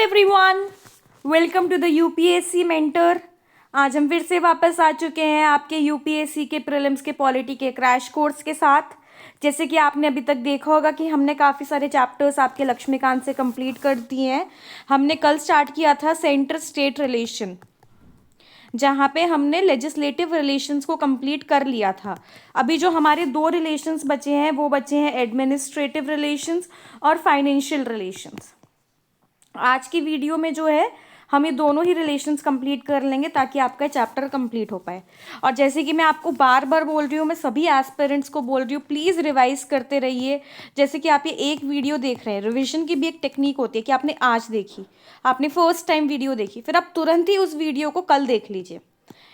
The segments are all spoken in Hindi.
Everyone, welcome to the UPSC mentor. आज हम फिर से वापस आ चुके हैं आपके यूपीएससी के प्रीलिम्स के पॉलिटी के क्रैश कोर्स के साथ। जैसे कि आपने अभी तक देखा होगा कि हमने काफ़ी सारे चैप्टर्स आपके लक्ष्मीकांत से कंप्लीट कर दिए हैं। हमने कल स्टार्ट किया था सेंटर स्टेट रिलेशन, जहाँ पे हमने लेजिस्लेटिव रिलेशंस को कंप्लीट कर लिया था। अभी जो हमारे दो रिलेशंस बचे हैं वो बचे हैं एडमिनिस्ट्रेटिव रिलेशंस और फाइनेंशियल रिलेशंस। आज की वीडियो में जो है हम ये दोनों ही रिलेशंस कंप्लीट कर लेंगे ताकि आपका चैप्टर कंप्लीट हो पाए। और जैसे कि मैं आपको बार बार बोल रही हूँ, मैं सभी एस्पिरेंट्स को बोल रही हूँ, प्लीज़ रिवाइज करते रहिए। जैसे कि आप ये एक वीडियो देख रहे हैं, रिविजन की भी एक टेक्निक होती है कि आपने आज देखी, आपने फर्स्ट टाइम वीडियो देखी, फिर आप तुरंत ही उस वीडियो को कल देख लीजिए,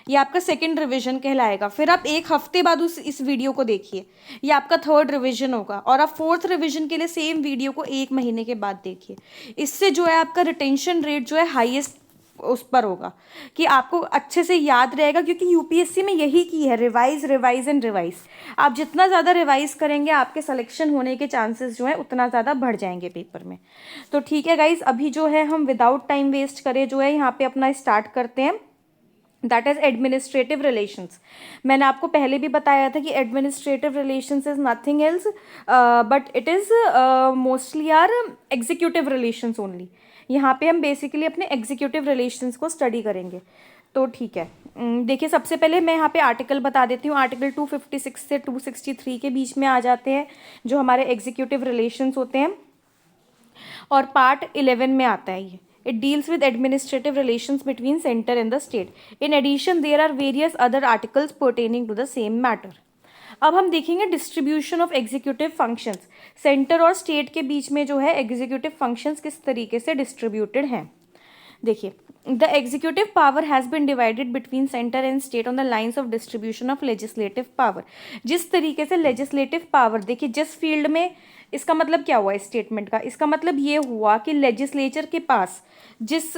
ये आपका सेकंड रिवीजन कहलाएगा। फिर आप एक हफ्ते बाद इस वीडियो को देखिए, ये आपका थर्ड रिवीजन होगा। और आप फोर्थ रिवीजन के लिए सेम वीडियो को एक महीने के बाद देखिए। इससे जो है आपका रिटेंशन रेट जो है हाईएस्ट उस पर होगा कि आपको अच्छे से याद रहेगा, क्योंकि यूपीएससी में यही की है, रिवाइज रिवाइज एंड रिवाइज। आप जितना ज़्यादा रिवाइज करेंगे आपके सिलेक्शन होने के चांसेस जो है उतना ज़्यादा बढ़ जाएंगे पेपर में। तो ठीक है गाइज, अभी जो है हम विदाउट टाइम वेस्ट करे जो है यहाँ पे अपना स्टार्ट करते हैं, दैट इज एडमिनिस्ट्रेटिव रिलेशंस। मैंने आपको पहले भी बताया था कि administrative relations is nothing else but it is mostly are executive relations only. यहाँ पे हम बेसिकली अपने एग्जीक्यूटिव रिलेशंस को स्टडी करेंगे। तो ठीक है, देखिए सबसे पहले मैं यहाँ पे आर्टिकल बता देती हूँ। आर्टिकल 256 से 263 के बीच में आ जाते हैं जो हमारे एग्जीक्यूटिव रिलेशंस होते हैं, और पार्ट 11 में आता है ये। It deals with administrative relations between center and the state. In addition, there are various other articles pertaining to the same matter. अब हम देखेंगे distribution of executive functions. Centre और स्टेट के बीच में जो है एग्जीक्यूटिव फंक्शंस किस तरीके से डिस्ट्रीब्यूटेड हैं। देखिए, the executive power has been divided between centre and state on the lines of distribution of legislative power. जिस तरीके से लेजिस्लेटिव पावर, देखिए जिस फील्ड में, इसका मतलब क्या हुआ इस स्टेटमेंट का, इसका मतलब ये हुआ कि लेजिस्लेचर के पास, जिस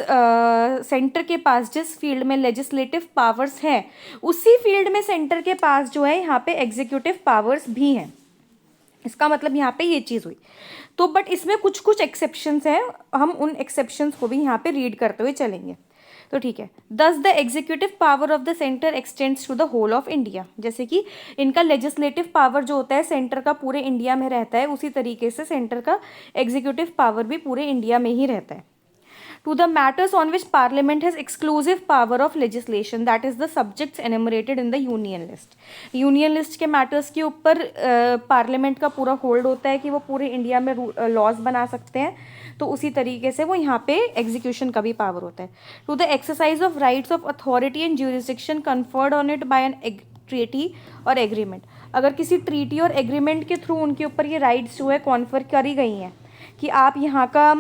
सेंटर के पास जिस फील्ड में लेजिस्लेटिव पावर्स हैं, उसी फील्ड में सेंटर के पास जो है यहाँ पे एग्जीक्यूटिव पावर्स भी हैं। इसका मतलब यहाँ पे ये चीज़ हुई। तो बट इसमें कुछ कुछ एक्सेप्शंस हैं, हम उन एक्सेप्शंस को भी यहाँ पे रीड करते हुए चलेंगे। तो ठीक है, thus the executive power of the centre extends to the whole of India. जैसे कि इनका लेजिस्लेटिव पावर जो होता है सेंटर का पूरे इंडिया में रहता है, उसी तरीके से सेंटर का एग्जीक्यूटिव पावर भी पूरे इंडिया में ही रहता है। To the matters on which Parliament has exclusive power of legislation, that is the subjects enumerated in the Union List. Union List के matters के ऊपर पार्लियामेंट का पूरा होल्ड होता है कि वो पूरे इंडिया में लॉज बना सकते हैं, तो उसी तरीके से वो यहाँ पे एग्जीक्यूशन का भी पावर होता है। To the exercise of rights of authority and jurisdiction conferred on it by an treaty और एग्रीमेंट। अगर किसी ट्रीटी और एग्रीमेंट के थ्रू उनके ऊपर ये राइट्स जो है कॉन्फर करी गई हैं कि आप यहाँ का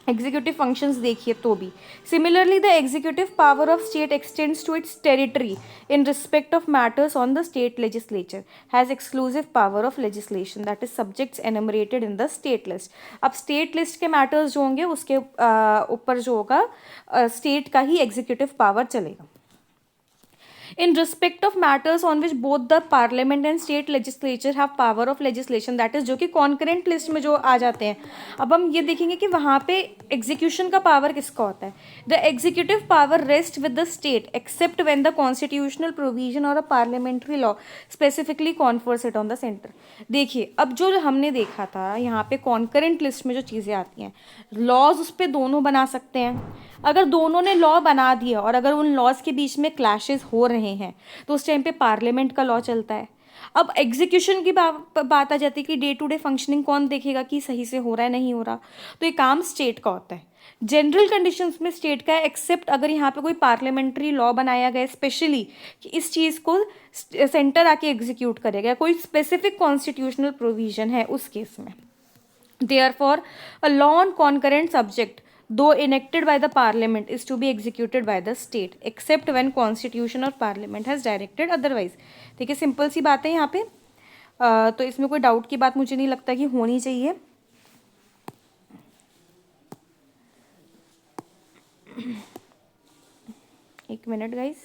एग्जीक्यूटिव फंक्शंस देखिए तो भी। Similarly the executive power of state extends to its territory in respect of matters on the state legislature has exclusive power of legislation, that is subjects enumerated in the state list. अब स्टेट लिस्ट के मैटर्स जो होंगे उसके ऊपर जो होगा स्टेट का ही एग्जीक्यूटिव पावर चलेगा। In respect of matters on which both the parliament and state legislature have power of legislation, that is जो कि concurrent list में जो आ जाते हैं। अब हम ये देखेंगे कि वहाँ पे execution का power किसका होता है। The executive power rests with the state except when the constitutional provision or a parliamentary law specifically confers it on the center। देखिए, अब जो हमने देखा था यहाँ पे concurrent list में जो चीज़ें आती हैं, laws उस पर दोनों बना सकते हैं। अगर दोनों ने लॉ बना दिया और अगर उन लॉज के बीच में क्लैशेस हो रहे हैं तो उस टाइम पे पार्लियामेंट का लॉ चलता है। अब एग्जीक्यूशन की बात आ जाती है कि डे टू डे फंक्शनिंग कौन देखेगा कि सही से हो रहा है नहीं हो रहा, तो ये काम स्टेट का होता है। जनरल कंडीशंस में स्टेट का है, एक्सेप्ट अगर यहाँ पे कोई पार्लियामेंट्री लॉ बनाया गया स्पेशली कि इस चीज़ को सेंटर आके एग्जीक्यूट करेगा, कोई स्पेसिफिक कॉन्स्टिट्यूशनल प्रोविजन है उस केस में। Therefore a law on concurrent subject though enacted by the parliament is to be executed by the state except when constitution or parliament has directed otherwise। ठीक है, सिंपल सी बात है यहाँ पे। तो इसमें कोई डाउट की बात मुझे नहीं लगता कि होनी चाहिए। एक मिनट गाइस।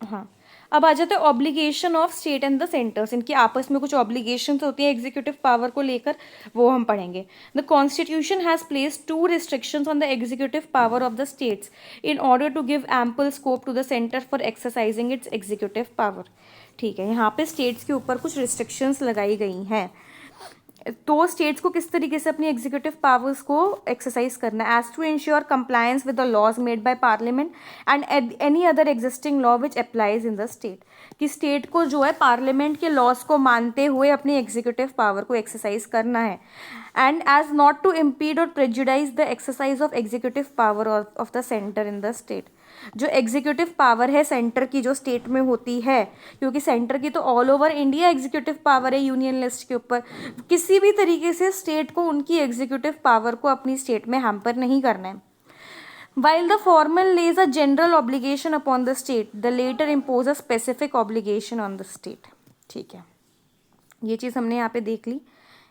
हाँ, अब आ जाते हैं obligation of state and the centres, इनकी आपस में कुछ ऑब्लिगेशंस होती हैं एग्जीक्यूटिव पावर को लेकर, वो हम पढ़ेंगे। The constitution has placed 2 restrictions on the executive power of the states in order to give ample scope to the centre for exercising its executive power. ठीक है, यहाँ पे स्टेट्स के ऊपर कुछ रिस्ट्रिक्शंस लगाई गई हैं। तो स्टेट्स को किस तरीके से अपनी एग्जीक्यूटिव पावर्स को एक्सरसाइज करना है, as to ensure compliance with the laws made by parliament and any other existing law which applies in the state, कि स्टेट को जो है पार्लियामेंट के लॉज को मानते हुए अपनी एग्जीक्यूटिव पावर को एक्सरसाइज करना है, and as not to impede or prejudice the exercise of executive power of the centre in the state. जो एग्जीक्यूटिव पावर है सेंटर की जो स्टेट में होती है, क्योंकि सेंटर की तो all over India executive power है यूनियन लिस्ट के ऊपर, किसी भी तरीके से स्टेट को उनकी एग्जीक्यूटिव पावर को अपनी स्टेट में हैम्पर नहीं करना है। While the former lays a general obligation upon the state, the later impose a specific obligation on the state। ठीक है, ये चीज़ हमने यहाँ पे देख ली,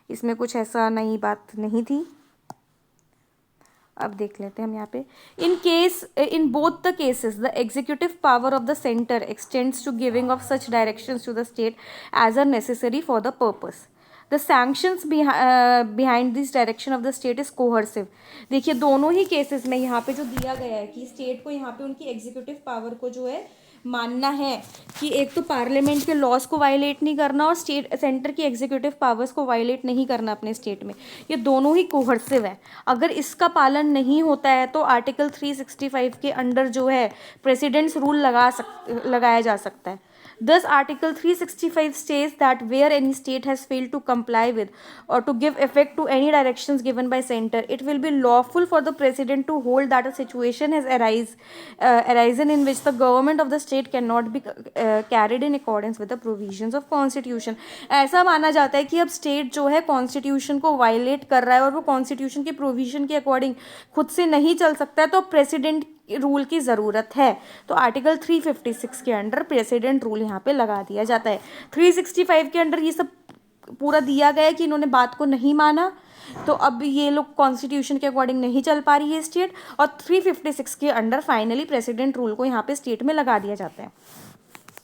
इसमें कुछ ऐसा नई बात नहीं थी। अब देख लेते हैं हम यहाँ पे, in both the cases the executive power of the centre extends to giving of such directions to the state as are necessary for the purpose. The sanctions behind this direction of the state is coercive. देखिए दोनों ही केसेस में यहाँ पे जो दिया गया है कि स्टेट को यहाँ पे उनकी एग्जीक्यूटिव पावर को जो है मानना है कि एक तो पार्लियामेंट के लॉज को वायलेट नहीं करना और स्टेट सेंटर की एग्जीक्यूटिव पावर्स को वायलेट नहीं करना अपने स्टेट में, ये दोनों ही कोहर्सिव है। अगर इसका पालन नहीं होता है तो आर्टिकल 365 के अंडर जो है प्रेसिडेंट्स रूल लगाया जा सकता है। Thus, Article 365 states that where any state has failed to comply with or to give effect to any directions given by center, it will be lawful for the president to hold that a situation has arisen in which the government of the state cannot be carried in accordance with the provisions of constitution। ऐसा माना जाता है कि अब स्टेट जो है कॉन्स्टिट्यूशन को वायलेट कर रहा है और वो कॉन्स्टिट्यूशन के प्रोविजन के अकॉर्डिंग खुद से नहीं चल सकता है, तो प्रेसिडेंट रूल की ज़रूरत है। तो आर्टिकल 356 के अंडर प्रेसिडेंट रूल यहाँ पे लगा दिया जाता है। 365 के अंडर ये सब पूरा दिया गया है कि इन्होंने बात को नहीं माना, तो अब ये लोग कॉन्स्टिट्यूशन के अकॉर्डिंग नहीं चल पा रही है स्टेट, और 356 के अंडर फाइनली प्रेसिडेंट रूल को यहाँ पे स्टेट में लगा दिया जाता है।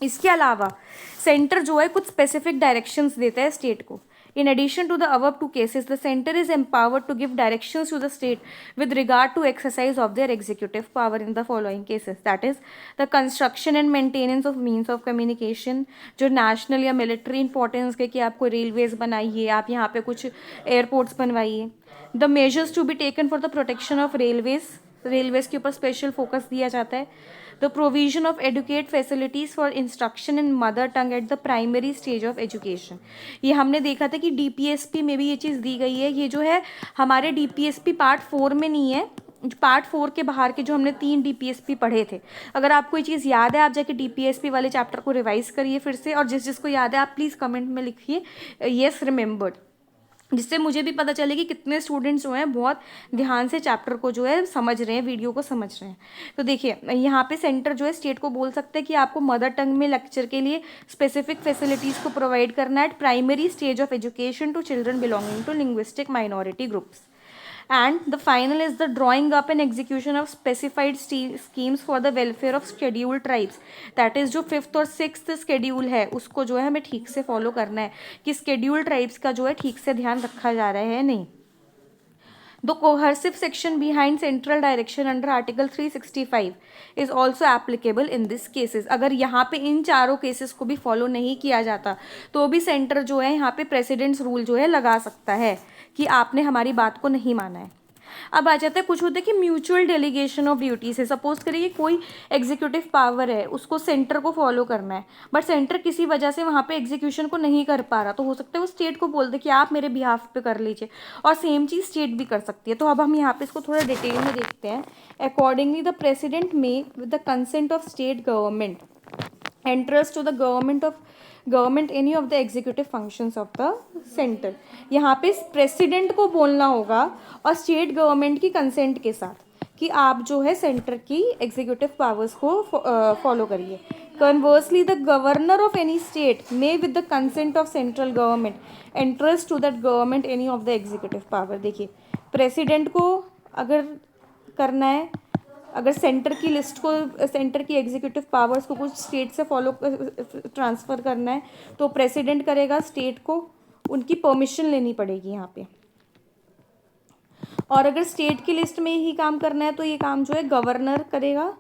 इसके अलावा सेंटर जो है कुछ स्पेसिफिक डायरेक्शंस देता है स्टेट को। In addition to the above 2 cases, the center is empowered to give directions to the state with regard to exercise of their executive power in the following cases, that is the construction and maintenance of means of communication, जो national या military importance के कि आपको railways बनाइए, आप यहाँ पे कुछ airports बनवाइए। The measures to be taken for the protection of railways के ऊपर special focus दिया जाता है। The provision of educate facilities for instruction in mother tongue at the primary stage of education। ये हमने देखा था कि DPSP में भी ये चीज़ दी गई है। ये जो है हमारे DPSP पार्ट 4 में नहीं है, पार्ट 4 के बाहर के जो हमने 3 DPSP पढ़े थे। अगर आपको ये चीज़ याद है आप जाके DPSP वाले चैप्टर को रिवाइज करिए फिर से, और जिसको याद है आप प्लीज़ कमेंट में लिखिए येस रिमेंबर्ड, जिससे मुझे भी पता चले कि कितने स्टूडेंट्स जो हैं बहुत ध्यान से चैप्टर को जो है समझ रहे हैं, वीडियो को समझ रहे हैं। तो देखिए यहाँ पे सेंटर जो है स्टेट को बोल सकते हैं कि आपको मदर टंग में लेक्चर के लिए स्पेसिफिक फैसिलिटीज़ को प्रोवाइड करना है at primary stage of education to children belonging to linguistic minority groups. And the final is the drawing up and execution of specified schemes for the welfare of scheduled tribes, that is जो 5th और 6th schedule है उसको जो है हमें ठीक से फॉलो करना है कि scheduled tribes का जो है ठीक से ध्यान रखा जा रहा है नहीं। The coercive section behind central direction under Article 365 is also applicable in this cases। अगर यहाँ पे इन चारों केसेस को भी फॉलो नहीं किया जाता तो भी सेंटर जो है यहाँ पे प्रेसिडेंट्स रूल जो है लगा सकता है कि आपने हमारी बात को नहीं माना है। अब आ जाता है कुछ होता है कि म्यूचुअल डेलीगेशन ऑफ ड्यूटीज है। सपोज करिए कोई एग्जीक्यूटिव पावर है उसको सेंटर को फॉलो करना है, बट सेंटर किसी वजह से वहाँ पे एग्जीक्यूशन को नहीं कर पा रहा, तो हो सकता है वो स्टेट को बोल दे कि आप मेरे बिहाफ पे कर लीजिए, और सेम चीज़ स्टेट भी कर सकती है। तो अब हम यहाँ पे इसको थोड़ा डिटेल में देखते हैं। Accordingly the president may with the consent of state government enters to the government any of the executive functions of the centre. यहाँ पे प्रेसिडेंट को बोलना होगा और स्टेट गवर्नमेंट की कंसेंट के साथ कि आप जो है सेंटर की एग्जीक्यूटिव पावर्स को फॉलो करिए। Conversely the governor of any state may with the consent of central government enters to that government any of the executive power. देखिए प्रेसिडेंट को अगर करना है अगर सेंटर की लिस्ट को, सेंटर की एग्जीक्यूटिव पावर्स को कुछ स्टेट से फॉलो ट्रांसफ़र करना है तो प्रेसिडेंट करेगा, स्टेट को उनकी परमिशन लेनी पड़ेगी यहाँ पे। और अगर स्टेट की लिस्ट में ही काम करना है तो ये काम जो है गवर्नर करेगा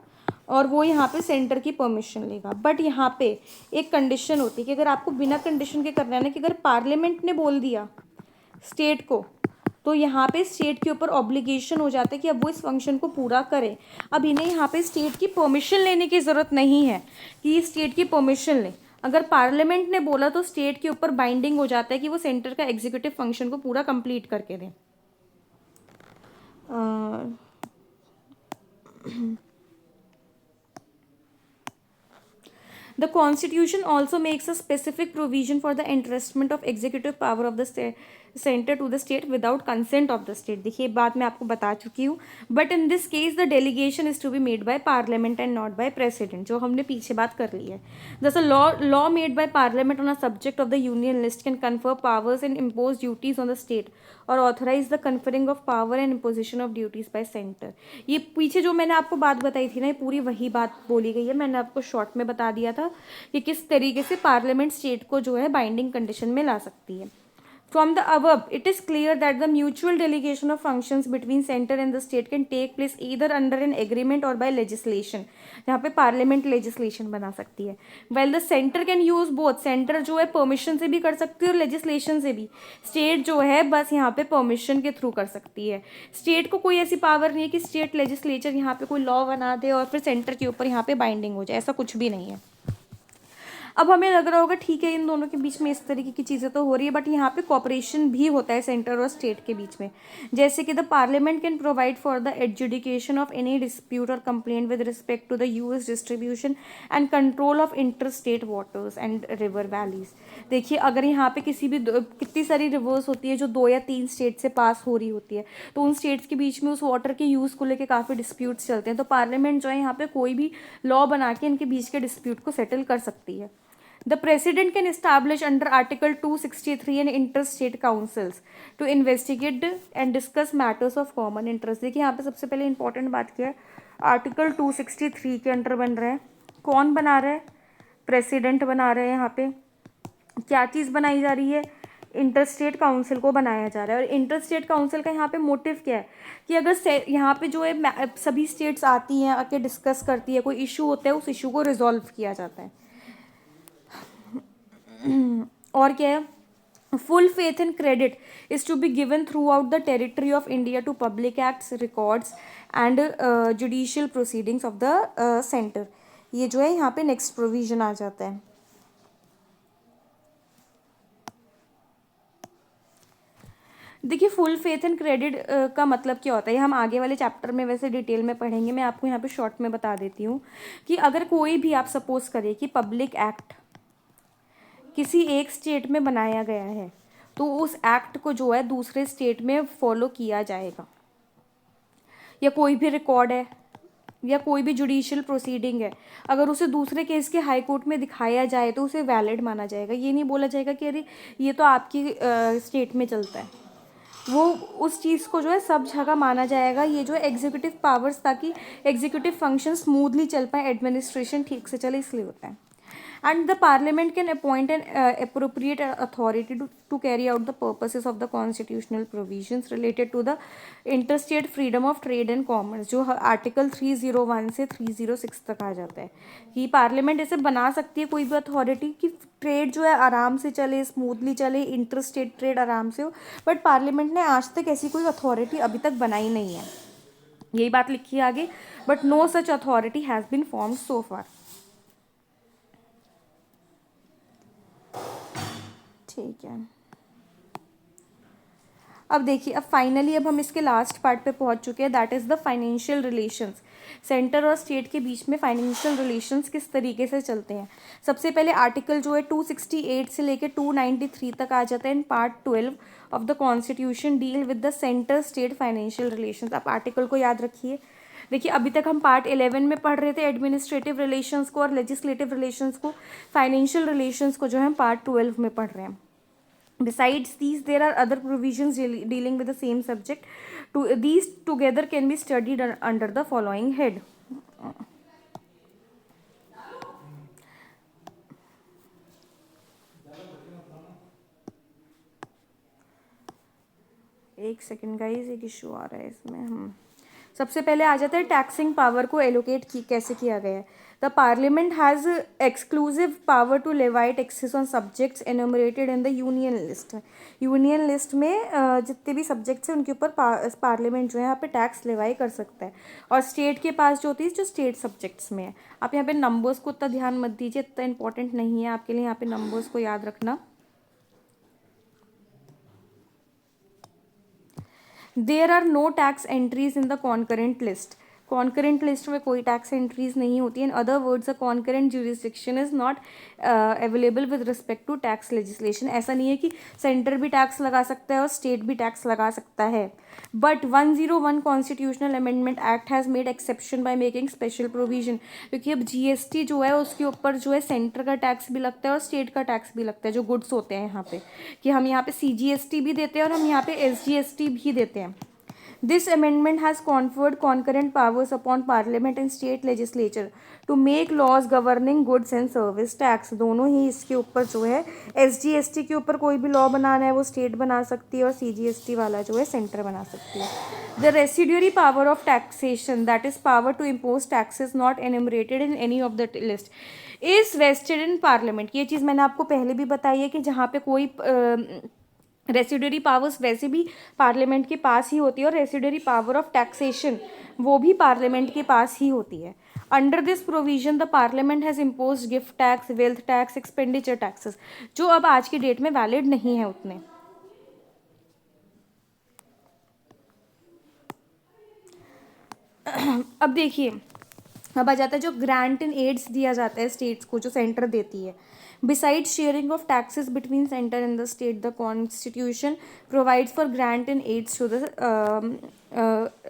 और वो यहाँ पे सेंटर की परमिशन लेगा। बट यहाँ पे एक कंडीशन होती है कि अगर आपको बिना कंडीशन के करना है ना, कि अगर पार्लियामेंट ने बोल दिया स्टेट को, तो यहाँ पे स्टेट के ऊपर ऑब्लिगेशन हो जाता है कि अब वो इस फंक्शन को पूरा करें। अब इन्हें यहाँ पे स्टेट की परमिशन लेने की ज़रूरत नहीं है कि स्टेट की परमिशन ले। अगर पार्लियामेंट ने बोला तो स्टेट के ऊपर बाइंडिंग हो जाता है कि वो सेंटर का एग्जीक्यूटिव फंक्शन को पूरा कंप्लीट करके दें। The Constitution also makes a specific provision for the entrustment of executive power of the center to the state without consent of the state. देखिए बात मैं आपको बता चुकी हूँ, but in this case the delegation is to be made by parliament and not by president, जो हमने पीछे बात कर ली है। Thus a law made by parliament on a subject of the union list can confer powers and impose duties on the state और authorize the conferring of power and imposition of duties by center। ये पीछे जो मैंने आपको बात बताई थी ना, ये पूरी वही बात बोली गई है। मैंने आपको शॉर्ट में बता दिया था कि किस तरीके से पार्लियामेंट स्टेट को जो है बाइंडिंग कंडीशन में ला सकती है। From the above, it is clear that the mutual delegation of functions between center and the state can take place either under an agreement or by legislation, जहाँ पे पार्लियामेंट लेजिस्लेशन बना सकती है। While the center can use both, centre जो है परमिशन से भी कर सकती है और लेजिस्लेशन से भी। स्टेट जो है बस यहाँ पे परमिशन के थ्रू कर सकती है। स्टेट को कोई ऐसी पावर नहीं है कि स्टेट लेजिस्लेचर यहाँ पे कोई लॉ बना दे और फिर सेंटर के ऊपर यहाँ पे बाइंडिंग हो जाए, ऐसा कुछ भी नहीं है। अब हमें लग रहा होगा ठीक है इन दोनों के बीच में इस तरीके की चीज़ें तो हो रही है, बट यहाँ पे कॉपरेशन भी होता है सेंटर और स्टेट के बीच में। जैसे कि the parliament can provide for the adjudication of any dispute or complaint with respect to the use distribution and control of inter state waters and river valleys. देखिए अगर यहाँ पे किसी भी कितनी सारी रिवर्स होती है जो 2 या 3 स्टेट से पास हो रही होती है, तो उन स्टेट्स के बीच में उस वाटर के यूज़ को लेकर काफ़ी डिस्प्यूट्स चलते हैं, तो पार्लियामेंट जो है यहाँ पे कोई भी लॉ बना के इनके बीच के डिस्प्यूट को सेटल कर सकती है। The President can establish under Article 263 and interstate councils to investigate and discuss matters of common interest। देखिए यहाँ पे सबसे पहले इंपॉर्टेंट बात क्या है, आर्टिकल 263 के अंडर बन रहा है। कौन बना रहा है? प्रेसिडेंट बना रहे हैं। यहाँ पे क्या चीज़ बनाई जा रही है? इंटरस्टेट काउंसिल को बनाया जा रहा है। और इंटरस्टेट काउंसिल का यहाँ पे मोटिव क्या है कि अगर यहाँ पे जो है सभी स्टेट्स आती हैं, आके डिस्कस करती है, कोई इशू होता है, उस इशू को रिजॉल्व किया जाता है। और क्या है? Full faith and credit is to be given throughout the territory of India to public acts, records and judicial proceedings of the centre. ये जो है यहाँ पे नेक्स्ट प्रोविजन आ जाता है। देखिए फुल फेथ एंड क्रेडिट का मतलब क्या होता है, ये हम आगे वाले चैप्टर में वैसे डिटेल में पढ़ेंगे। मैं आपको यहाँ पे शॉर्ट में बता देती हूँ कि अगर कोई भी आप सपोज करें कि पब्लिक एक्ट किसी एक स्टेट में बनाया गया है, तो उस एक्ट को जो है दूसरे स्टेट में फॉलो किया जाएगा। या कोई भी रिकॉर्ड है या कोई भी जुडिशियल प्रोसीडिंग है, अगर उसे दूसरे केस के हाई कोर्ट में दिखाया जाए तो उसे वैलिड माना जाएगा। ये नहीं बोला जाएगा कि अरे ये तो आपकी स्टेट में चलता है, वो उस चीज़ को जो है सब जगह माना जाएगा। ये जो है एग्जीक्यूटिव पावर्स, ताकि एग्जीक्यूटिव फंक्शन स्मूथली चल पाए, एडमिनिस्ट्रेशन ठीक से चले, इसलिए होता है। And the parliament can appoint an appropriate authority to carry out the purposes of the constitutional provisions related to the interstate freedom of trade and commerce, जो आर्टिकल 301 से 306 तक आ जाता है कि पार्लियामेंट ऐसे बना सकती है कोई भी अथॉरिटी कि ट्रेड जो है आराम से चले, स्मूथली चले, इंटर स्टेट ट्रेड आराम से हो। बट पार्लियामेंट ने आज तक ऐसी कोई अथॉरिटी अभी तक बनाई नहीं है, यही बात लिखी है आगे। But no such authority has been formed so far. ठीक है, अब देखिए, अब फाइनली अब हम इसके लास्ट पार्ट पे पहुंच चुके हैं, that is the financial relations. Centre और स्टेट के बीच में फाइनेंशियल रिलेशंस किस तरीके से चलते हैं। सबसे पहले आर्टिकल जो है 268 से लेकर 293 तक आ जाता है। In part 12 of the constitution deal with the centre state financial relations. आप आर्टिकल को याद रखिए। देखिए अभी तक हम पार्ट 11 में पढ़ रहे थे एडमिनिस्ट्रेटिव रिलेशंस को और लेजिस्लेटिव रिलेशंस को। फाइनेंशियल रिलेशंस को जो है हम पार्ट 12 में पढ़ रहे हैं। Besides these, there are other provisions dealing with the same subject. These together can be studied under the following head. एक सेकेंड गाइज, एक इशू आ रहा है इसमें। हम सबसे पहले आ जाता है टैक्सिंग पावर को एलोकेट कैसे किया गया है। The parliament has exclusive power to levy taxes on subjects enumerated in the union list. Union list में जितने भी सब्जेक्ट्स हैं उनके ऊपर पार्लियामेंट जो है यहाँ पे टैक्स लेवाई कर सकता है। और स्टेट के पास जो होती है, जो स्टेट सब्जेक्ट्स में है। आप यहाँ पे नंबर्स को उतना ध्यान मत दीजिए, इतना इंपॉर्टेंट नहीं है आपके लिए यहाँ पे नंबर्स को याद रखना। There are no tax entries in the concurrent list. Concurrent list में कोई टैक्स एंट्रीज नहीं होती है। In other words, a concurrent jurisdiction is not available with respect to tax legislation. ऐसा नहीं है कि सेंटर भी टैक्स लगा सकता है और स्टेट भी टैक्स लगा सकता है। But 101 constitutional amendment act has made exception by making special provision. क्योंकि अब जीएसटी जो है उसके ऊपर जो है सेंटर का टैक्स भी लगता है और स्टेट का टैक्स भी लगता है, जो गुड्स होते हैं यहाँ पे, कि हम यहाँ पे सीजीएसटी भी देते हैं और हम यहाँ पे एसजीएसटी भी देते हैं। This amendment has conferred concurrent powers upon Parliament and state legislature to make laws governing goods and service tax। दोनों ही इसके ऊपर जो है एसजीएसटी के ऊपर कोई भी लॉ बनाना है वो स्टेट बना सकती है और सीजीएसटी वाला जो है सेंटर बना सकती है। The residuary power of taxation, that is power to impose taxes not enumerated in any of the list, is vested in Parliament। ये चीज़ मैंने आपको पहले भी बताई है कि जहाँ पे कोई रेसिडरी पावर्स वैसे भी पार्लियामेंट के पास ही होती है और रेसिडरी पावर ऑफ टैक्सेशन वो भी पार्लियामेंट के पास ही होती है। Under this provision the parliament has imposed gift tax, wealth tax, expenditure taxes, जो अब आज की डेट में वैलिड नहीं है उतने। अब देखिए, अब आ जाता है जो ग्रांट एंड एड्स दिया जाता है स्टेट्स को, जो सेंटर देती है। Besides sharing of taxes between center and the state, the constitution provides for grant and aids to the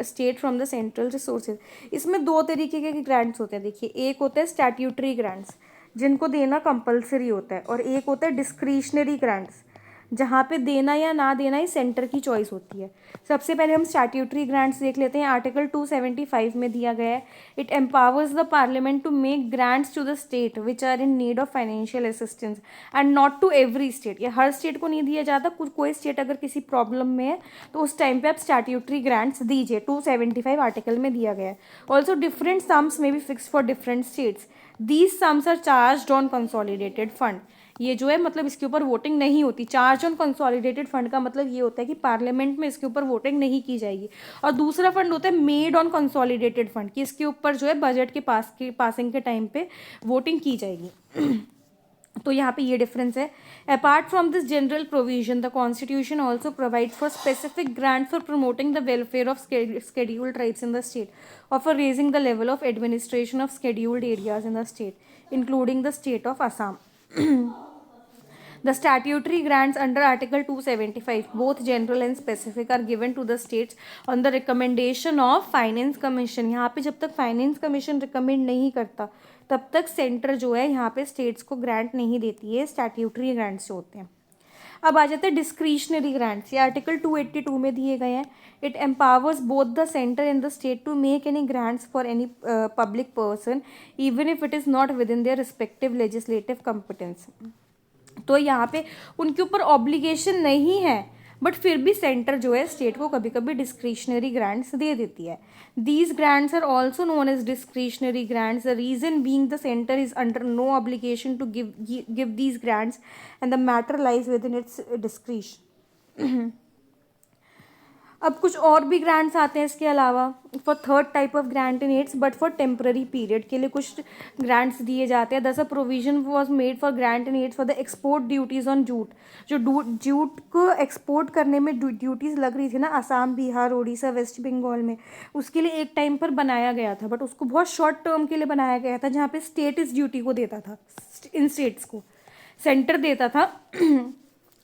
state from the central resources। इसमें दो तरीके के ग्रांट्स होते हैं। देखिए, एक होता है स्टैट्यूटरी ग्रांट्स जिनको देना कंपलसरी होता है, और एक होता है डिस्क्रिशनरी ग्रांट्स जहाँ पे देना या ना देना ही सेंटर की चॉइस होती है। सबसे पहले हम स्टैट्यूटरी ग्रांट्स देख लेते हैं। आर्टिकल 275 में दिया गया है, it empowers the parliament to make grants to the state which are in need of financial assistance and not to every state. ये हर स्टेट को नहीं दिया जाता, कोई स्टेट अगर किसी प्रॉब्लम में है तो उस टाइम पे आप स्टैट्यूटरी ग्रांट्स दीजिए। 275 आर्टिकल में दिया गया है। Also different sums may be fix for different states. These sums are charge on consolidated fund. ये जो है मतलब इसके ऊपर वोटिंग नहीं होती। चार्ज ऑन कंसोलिडेटेड फंड का मतलब ये होता है कि पार्लियामेंट में इसके ऊपर वोटिंग नहीं की जाएगी। और दूसरा फंड होता है मेड ऑन कंसोलिडेटेड फंड, कि इसके ऊपर जो है बजट के पासिंग के टाइम पे वोटिंग की जाएगी। तो यहाँ पे ये डिफरेंस है। Apart from this general provision, the constitution also provide for specific grant for promoting the welfare of scheduled tribes in the state or for raising the level of administration of scheduled areas in the state, including the state of Assam. The statutory grants under Article 275, both general and specific, are given to the states on the recommendation of Finance Commission। यहाँ पे जब तक Finance Commission recommend नहीं करता तब तक सेंटर जो है यहाँ पे स्टेट्स को ग्रांट नहीं देती है, स्टैट्यूटरी ग्रांट्स जो होते हैं। अब आ जाते हैं डिस्क्रिशनरी ग्रांट्स। ये आर्टिकल 282 में दिए गए हैं। It empowers both the centre and the state to make any grants for any public person even if it is not within their respective legislative competence. तो यहाँ पे उनके ऊपर ऑब्लिगेशन नहीं है, बट फिर भी सेंटर जो है स्टेट को कभी कभी डिस्क्रिशनरी ग्रांट्स दे देती है। These grants are also known as discretionary grants, the reason being the centre is under no obligation to give these grants and the matter lies within its discretion. अब कुछ और भी ग्रांट्स आते हैं इसके अलावा। For third type of grant in aids but for temporary period के लिए कुछ ग्रांट्स दिए जाते हैं। Thus a provision was made for grant in aids for the export duties on jute. जो जूट को एक्सपोर्ट करने में ड्यूटीज़ लग रही थी ना असम, बिहार, उड़ीसा, वेस्ट बंगाल में, उसके लिए एक टाइम पर बनाया गया था, बट उसको बहुत शॉर्ट टर्म के लिए बनाया गया था, जहाँ पे स्टेट इस ड्यूटी को देता था, इन स्टेट्स को सेंटर देता था।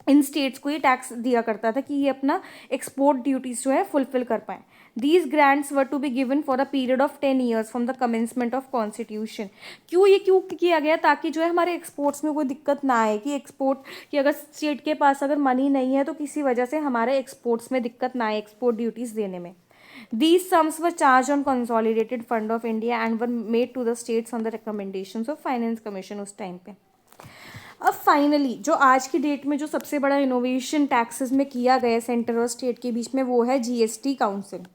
इन स्टेट्स को ये टैक्स दिया करता था कि ये अपना एक्सपोर्ट ड्यूटीज जो है फुलफिल कर पाएँ। These grants were to be given for a period of 10 years from the commencement of constitution. क्यों किया गया, ताकि जो है हमारे एक्सपोर्ट्स में कोई दिक्कत ना आए, कि एक्सपोर्ट कि अगर स्टेट के पास अगर मनी नहीं है तो किसी वजह से हमारे एक्सपोर्ट्स में दिक्कत ना आए एक्सपोर्ट ड्यूटीज़ देने में। These sums were charged on Consolidated Fund of India and were made to the states on the recommendations of Finance Commission उस टाइम पे। अब फाइनली जो आज की डेट में जो सबसे बड़ा इनोवेशन टैक्सेस में किया गया सेंटर और स्टेट के बीच में, वो है GST council.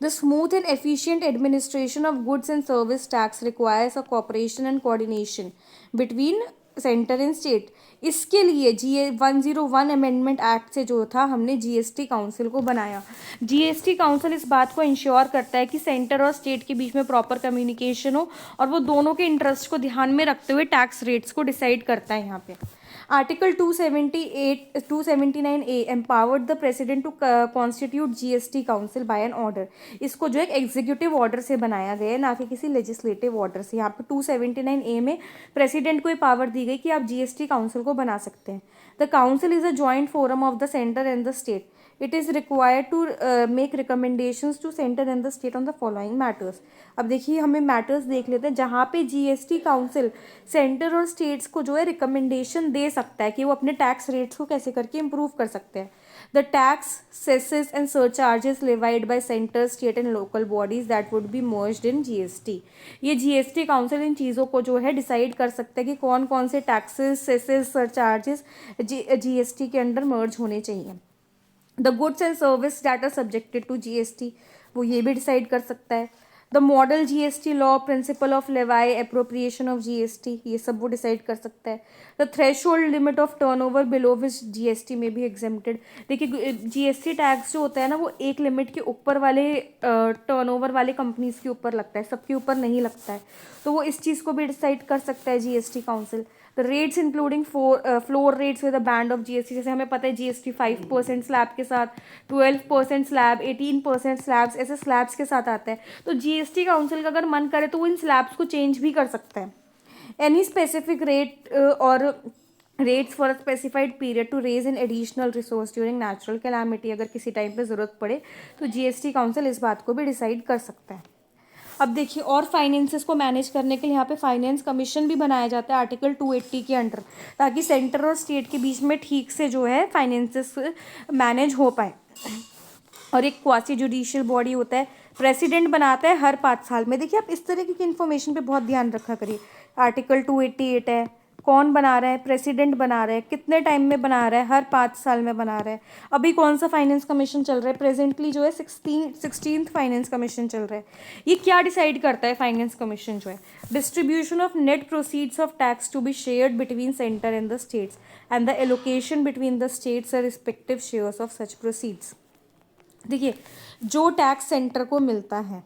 The smooth and efficient administration of goods and service tax requires a cooperation and coordination between centre and state. इसके लिए GA 101 अमेंडमेंट एक्ट से जो था हमने जीएसटी काउंसिल को बनाया। जीएसटी काउंसिल इस बात को इंश्योर करता है कि सेंटर और स्टेट के बीच में प्रॉपर कम्युनिकेशन हो और वो दोनों के इंटरेस्ट को ध्यान में रखते हुए टैक्स रेट्स को डिसाइड करता है। यहाँ पे article 279A empowered the president to constitute GST council by an order. इसको जो एक एग्जीक्यूटिव ऑर्डर से बनाया गया है, ना कि किसी लेजिस्लेटिव ऑर्डर से। यहाँ पे 279A में प्रेसिडेंट को ये पावर दी गई कि आप जीएसटी काउंसिल को बना सकते हैं। The council is a joint forum of the centre and the state. It is required to make recommendations to centre and the state on the following matters. अब देखिए हमें मैटर्स देख लेते हैं जहाँ पे जीएसटी काउंसिल सेंटर और स्टेट्स को जो है रिकमेंडेशन दे सकता है कि वो अपने टैक्स रेट्स को कैसे करके इम्प्रूव कर सकते हैं। The tax सेसेस and surcharges levied bye centre state and local bodies that would be merged in GST. ये जीएसटी काउंसिल इन चीज़ों को जो है डिसाइड कर सकता है कि कौन कौन से टैक्सेस सेसेस सरचार्जेस जीएसटी के अंडर मर्ज होने चाहिए। The goods and service that are subjected to GST, वो ये भी डिसाइड कर सकता है। The model GST law, principle of levy, appropriation of GST, ये सब वो डिसाइड कर सकता है। The threshold limit of turnover below which GST may be exempted. देखिए जीएसटी टैक्स जो होता है ना, वो एक लिमिट के ऊपर वाले टर्नओवर वाले कंपनीज के ऊपर लगता है, सबके ऊपर नहीं लगता है। तो वो इस चीज़ को भी डिसाइड कर सकता है GST council. The rates including floor rates with a band of GST, जैसे हमें पता है जीएसटी 5% स्लैब के साथ, 12% स्लैब, 18% स्लैब्स, ऐसे स्लैब्स के साथ आता है। तो जीएसटी काउंसिल का अगर मन करे तो वो इन स्लैब्स को चेंज भी कर सकता है। एनी स्पेसिफिक रेट और rates for a specified period to raise in additional resource during natural calamity, अगर किसी टाइम पे ज़रूरत पड़े तो जीएसटी काउंसिल इस बात को भी डिसाइड कर सकता है। अब देखिए और फाइनेंसेस को मैनेज करने के लिए यहाँ पे फाइनेंस कमीशन भी बनाया जाता है आर्टिकल 280 के अंडर, ताकि सेंटर और स्टेट के बीच में ठीक से जो है फाइनेंसेस मैनेज हो पाए। और एक क्वासी जुडिशियल बॉडी होता है, प्रेसिडेंट बनाता है हर 5 साल में। देखिए आप इस तरीके की इन्फॉर्मेशन पे बहुत ध्यान रखा करिए। आर्टिकल 288 है, कौन बना रहा है, प्रेसिडेंट बना रहा है, कितने टाइम में बना रहा है, हर 5 साल में बना रहा है। अभी कौन सा फाइनेंस कमीशन चल रहा है, प्रेजेंटली जो है 16th फाइनेंस कमीशन चल रहा है। ये क्या डिसाइड करता है फाइनेंस कमीशन जो है, distribution of net proceeds of tax to be shared between centre and the states and the allocation between the states or respective shares of such proceeds. देखिए जो टैक्स सेंटर को मिलता है,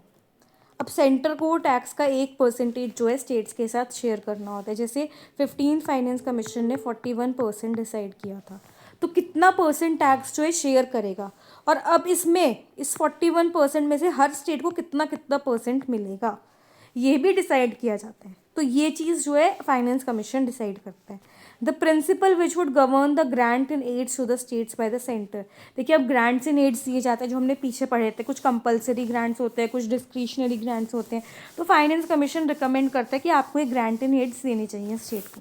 अब सेंटर को टैक्स का 1% जो है स्टेट्स के साथ शेयर करना होता है। जैसे 15th फाइनेंस कमीशन ने 41% डिसाइड किया था, तो कितना परसेंट टैक्स जो है शेयर करेगा, और अब इसमें इस 41% में से हर स्टेट को कितना कितना परसेंट मिलेगा, ये भी डिसाइड किया जाता है। तो ये चीज़ जो है फाइनेंस कमीशन डिसाइड करता है। The principle which would govern the grant in aids to the states by the centre. देखिए अब ग्रांट्स इन एड्स दिए जाते हैं, जो हमने पीछे पढ़े थे, कुछ कंपलसरी ग्रांट्स होते हैं, कुछ डिस्क्रिशनरी ग्रांट्स होते हैं। तो फाइनेंस कमीशन रिकमेंड करता है कि आपको ये ग्रांट इन एड्स देनी चाहिए स्टेट को।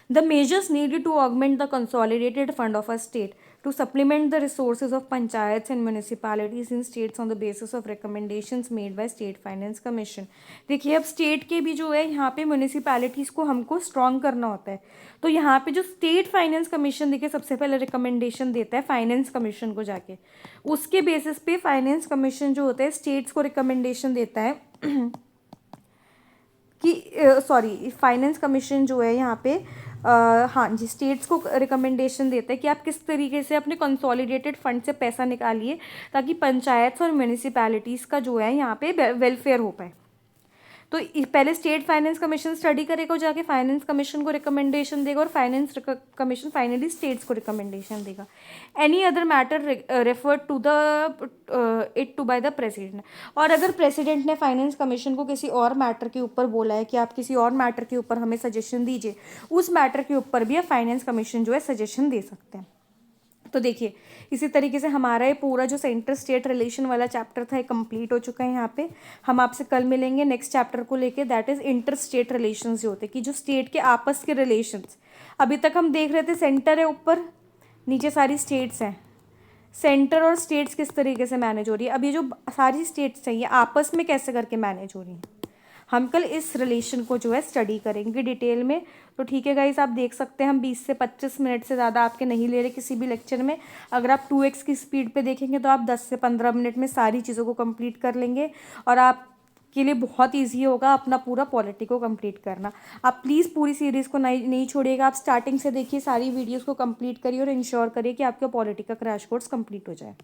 The measures needed to augment the consolidated fund of a state to supplement the resources of panchayats and municipalities in states on the basis of recommendations made by State Finance Commission। देखिए अब स्टेट के भी जो है यहाँ पे म्यूनिसिपैलिटीज़ को हमको स्ट्रॉन्ग करना होता है। तो यहाँ पे जो स्टेट फाइनेंस कमीशन देखिए सबसे पहले रिकमेंडेशन देता है फाइनेंस कमीशन को जाके, उसके बेसिस पे फाइनेंस कमीशन जो होता है स्टेट्स को रिकमेंडेशन देता है कि फाइनेंस कमीशन जो है यहाँ पे हाँ जी स्टेट्स को रिकमेंडेशन देता है कि आप किस तरीके से अपने कंसोलिडेटेड फंड से पैसा निकालिए ताकि पंचायत और म्यूनिसिपैलिटीज़ का जो है यहाँ पे वेलफेयर हो पाए। तो पहले स्टेट फाइनेंस कमीशन स्टडी करेगा, जाके फाइनेंस कमीशन को रिकमेंडेशन देगा और फाइनेंस कमीशन फाइनली स्टेट्स को रिकमेंडेशन देगा। Any other matter refer to the it to by the president. और अगर प्रेसिडेंट ने फाइनेंस कमीशन को किसी और मैटर के ऊपर बोला है कि आप किसी और मैटर के ऊपर हमें सजेशन दीजिए, उस मैटर के ऊपर भी आप फाइनेंस कमीशन जो है सजेशन दे सकते हैं। तो देखिए इसी तरीके से हमारा ये पूरा जो सेंटर स्टेट रिलेशन वाला चैप्टर था ये कंप्लीट हो चुका है। यहाँ पे हम आपसे कल मिलेंगे नेक्स्ट चैप्टर को लेके, that is inter state relations जो होते हैं कि जो स्टेट के आपस के रिलेशंस। अभी तक हम देख रहे थे सेंटर है ऊपर, नीचे सारी स्टेट्स हैं, सेंटर और स्टेट्स किस तरीके से मैनेज हो रही है। अब ये जो सारी स्टेट्स हैं ये आपस में कैसे करके मैनेज हो रही हैं, हम कल इस रिलेशन को जो है स्टडी करेंगे डिटेल में। तो ठीक है गाइस, आप देख सकते हैं हम 20 से 25 मिनट से ज़्यादा आपके नहीं ले रहे किसी भी लेक्चर में। अगर आप 2x की स्पीड पे देखेंगे तो आप 10 से 15 मिनट में सारी चीज़ों को कंप्लीट कर लेंगे और आपके लिए बहुत ईजी होगा अपना पूरा पॉलिटी को कंप्लीट करना। आप प्लीज़ पूरी सीरीज़ को नहीं छोड़िएगा, आप स्टार्टिंग से देखिए, सारी वीडियोज़ को कंप्लीट करिए और इंश्योर करिए कि आपका पॉलिटी का क्रैश कोर्स कंप्लीट हो जाए।